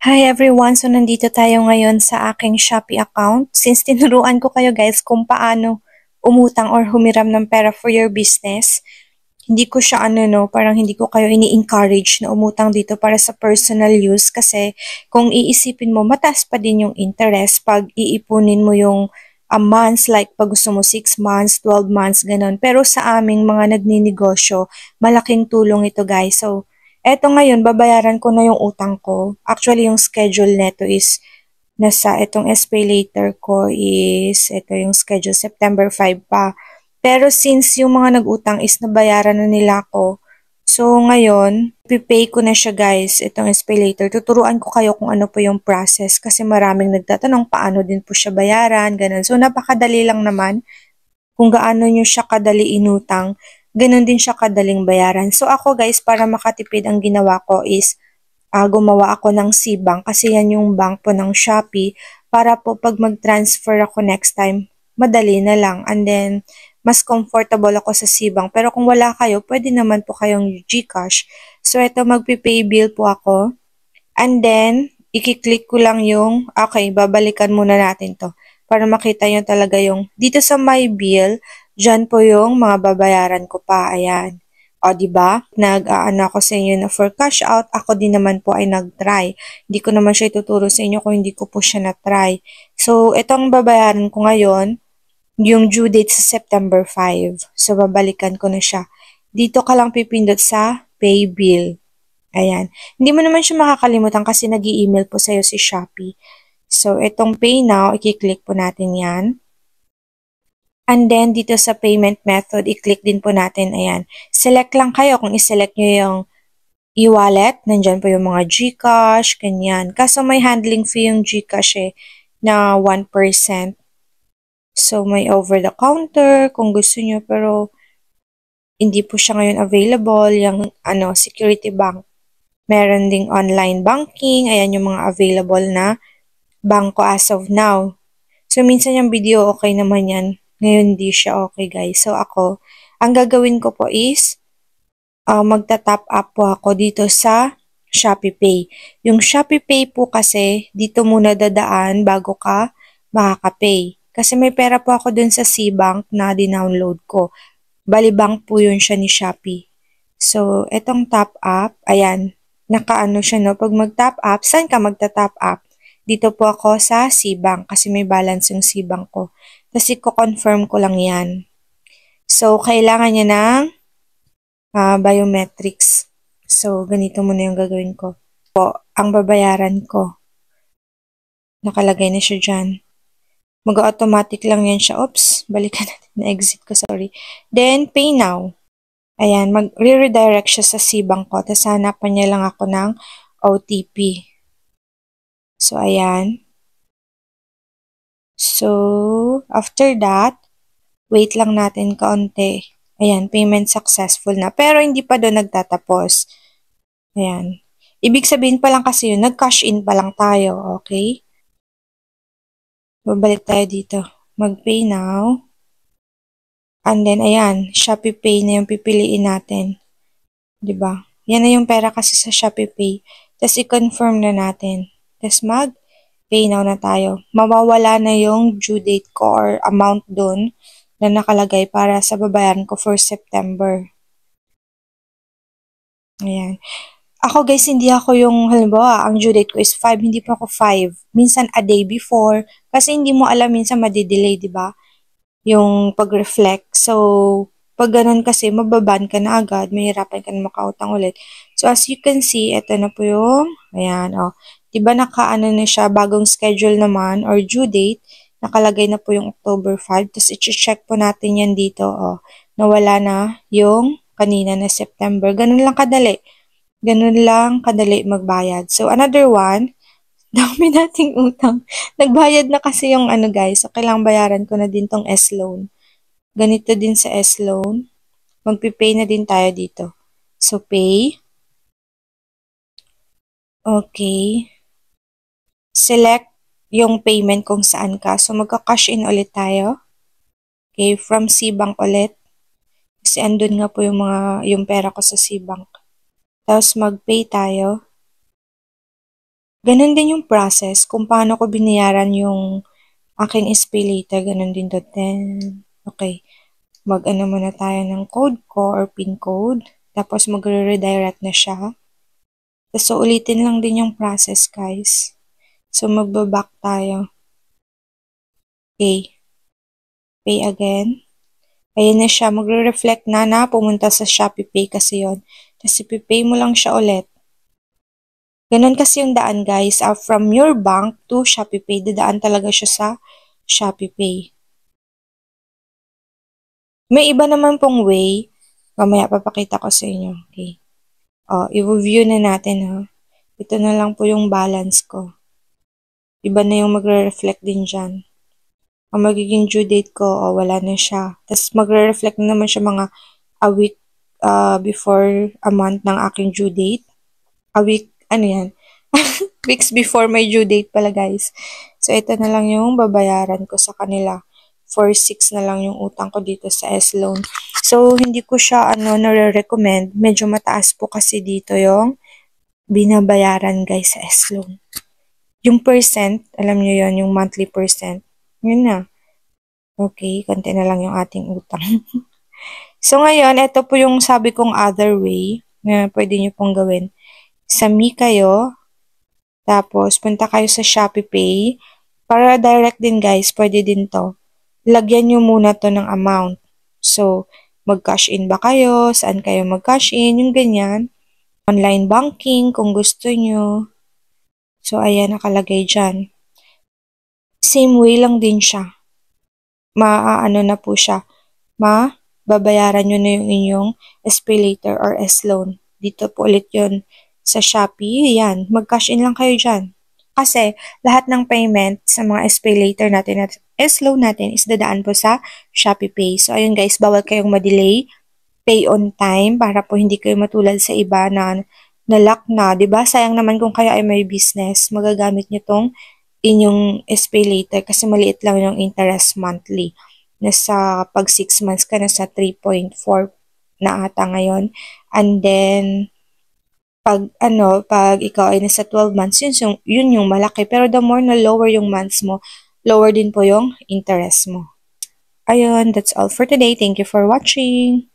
Hi everyone! So nandito tayo ngayon sa aking Shopee account. Since tinuruan ko kayo guys kung paano umutang or humiram ng pera for your business, hindi ko siya parang hindi ko kayo ini-encourage na umutang dito para sa personal use kasi kung iisipin mo, mataas pa din yung interest pag iipunin mo yung months, like pag gusto mo 6 months, 12 months, ganun. Pero sa aming mga nagninegosyo, malaking tulong ito guys. So, eto ngayon, babayaran ko na yung utang ko. Actually, yung schedule neto is itong SPay later ko is, ito yung schedule, September 5 pa. Pero since yung mga nag-utang is nabayaran na nila ako, so ngayon, pipay ko na siya guys, itong SPay later. Tuturuan ko kayo kung ano po yung process kasi maraming nagtatanong paano din po siya bayaran, ganun. So napakadali lang naman kung gaano nyo siya kadali inutang, ganun din siya kadaling bayaran. So ako guys, para makatipid ang ginawa ko is, gumawa ako ng C-Bank kasi yan yung bank po ng Shopee para po pag mag-transfer ako next time, madali na lang. And then, mas comfortable ako sa C-Bank. Pero kung wala kayo, pwede naman po kayong GCash. So, ito magpi-pay bill po ako. And then, i-click ko lang yung, okay, babalikan muna natin to para makita nyo talaga yung, dito sa my bill, dyan po yung mga babayaran ko pa, ayan. O, di ba? Nag-aano ako sa inyo na for cash out, ako din naman po ay nag-try. Hindi ko naman siya ituturo sa inyo kung hindi ko po siya na-try. So, itong babayaran ko ngayon, yung due date sa September 5. So, babalikan ko na siya. Dito ka lang pipindot sa pay bill. Ayan. Hindi mo naman siya makakalimutan kasi nag-i-email po sa'yo si Shopee. So, itong pay now, i-click po natin yan. And then, dito sa payment method, i-click din po natin. Ayan. Select lang kayo kung i-select nyo yung e-wallet. Nandyan po yung mga GCash, ganyan. Kaso may handling fee yung GCash na 1%. So, may over the counter kung gusto nyo. Pero, hindi po siya ngayon available. Yung Security Bank. Meron ding online banking. Ayan yung mga available na bangko as of now. So, minsan yung video okay naman yan. Ngayon hindi siya okay guys. So, ako, ang gagawin ko po is, magta-top up po ako dito sa Shopee Pay. Yung Shopee Pay po kasi, dito muna dadaan bago ka makaka-pay. Kasi may pera po ako dun sa C-Bank na dinownload ko. Balibank po yun siya ni Shopee. So, etong top up, ayan, nakaano siya no. Pag mag-top up, saan ka magta-top up? Dito po ako sa C-Bank kasi may balance yung C-Bank ko. Tapos i-confirm ko lang yan. So, kailangan niya ng biometrics. So, ganito muna yung gagawin ko. Po, ang babayaran ko. Nakalagay na siya dyan. Mag-automatic lang yan siya. Oops, balikan natin. Na-exit ko, sorry. Then, pay now. Ayan, mag-redirect siya sa C-Bank ko. Tapos hanapan niya lang ako ng OTP. So, ayan. So, after that, wait lang natin kaunti. Ayan, payment successful na. Pero hindi pa doon nagtatapos. Ayan. Ibig sabihin pa lang kasi yun, nag-cash in pa lang tayo, okay? Babalik tayo dito. Mag-pay now. And then, ayan, Shopee Pay na yung pipiliin natin. 'Di ba? Yan na yung pera kasi sa Shopee Pay. Tapos i-confirm na natin. Tapos mag-pay now na tayo. Mawawala na yung due date ko or amount dun na nakalagay para sa babayaran ko for September. Ayan. Ako guys, hindi ako yung, halimbawa, ang due date ko is 5, hindi pa ako 5. Minsan a day before. Kasi hindi mo alam, minsan madidelay, di ba? Yung pag-reflect. So, pag ganun kasi, mababan ka na agad, mahirapan ka na makautang ulit. So, as you can see, ito na po yung, ayan, oh. Diba nakaano na siya, bagong schedule naman, or due date, nakalagay na po yung October 5. Tapos, i-check po natin yan dito, oh. Nawala na yung kanina na September. Ganun lang kadali. Ganun lang kadali magbayad. So, another one, dami nating utang. Nagbayad na kasi yung guys. So, kailangang bayaran ko na din tong S-loan. Ganito din sa S-loan. Magpipay na din tayo dito. So, pay. Okay. Select yung payment kung saan ka. So, magka-cash in ulit tayo. Okay, from C-Bank ulit. Kasi andun nga po yung pera ko sa C-Bank. Tapos, mag-pay tayo. Ganun din yung process kung paano ko binayaran yung aking SPay later, ganun din to 10. Okay, mag-ano muna tayo ng code ko or PIN code. Tapos magre-redirect na siya. So, ulitin lang din yung process, guys. So, magbaback tayo. Pay. Pay again. Ayan na siya. Magre-reflect na pumunta sa Shopee Pay kasi yon. Tapos, ipipay mo lang siya ulit. Ganun kasi yung daan, guys. From your bank to Shopee Pay, dadaan talaga siya sa Shopee Pay. May iba naman pong way. Mamaya papakita ko sa inyo. Okay. I-review na natin, ha. Ito na lang po yung balance ko. Iba na yung magre-reflect din dyan. Ang magiging due date ko, wala na siya. Tapos magre-reflect na naman siya mga a week before a month ng aking due date. A week, ano yan? Weeks before my due date pala, guys. So, ito na lang yung babayaran ko sa kanila. 4,600 na lang yung utang ko dito sa S-Loan. So, hindi ko siya, nare-recommend. Medyo mataas po kasi dito yung binabayaran, guys, sa S-Loan. Yung percent, alam nyo yon, yung monthly percent. Yun na. Okay, konti na lang yung ating utang. So, ngayon, ito po yung sabi kong other way na pwede nyo pong gawin. Sa Me kayo, tapos punta kayo sa Shopee Pay. Para direct din, guys, pwede din to. Lagyan nyo muna to ng amount. So, mag-cash in ba kayo? Saan kayo mag-cash in? Yung ganyan. Online banking kung gusto nyo. So, ayan, nakalagay dyan. Same way lang din siya. Maaano na po siya. Babayaran nyo na yung inyong SPay later or S-Loan. Dito po ulit yun sa Shopee. Yan, mag-cash in lang kayo dyan. Kasi lahat ng payment sa mga SPay later natin at S-Loan natin is dadaan po sa Shopee Pay. So, ayun guys, bawal kayong ma-delay. Pay on time para po hindi kayo matulad sa iba na lock na. 'Di ba? Sayang naman kung kayo ay may business, magagamit nyo tong inyong SPay later kasi maliit lang yung interest monthly. Nasa pag 6 months ka, nasa 3.4 na ata ngayon. And then, pag ikaw ay nasa 12 months, yun yung malaki. Pero the more na lower yung months mo, lower din po yung interest mo. Ayun, that's all for today. Thank you for watching.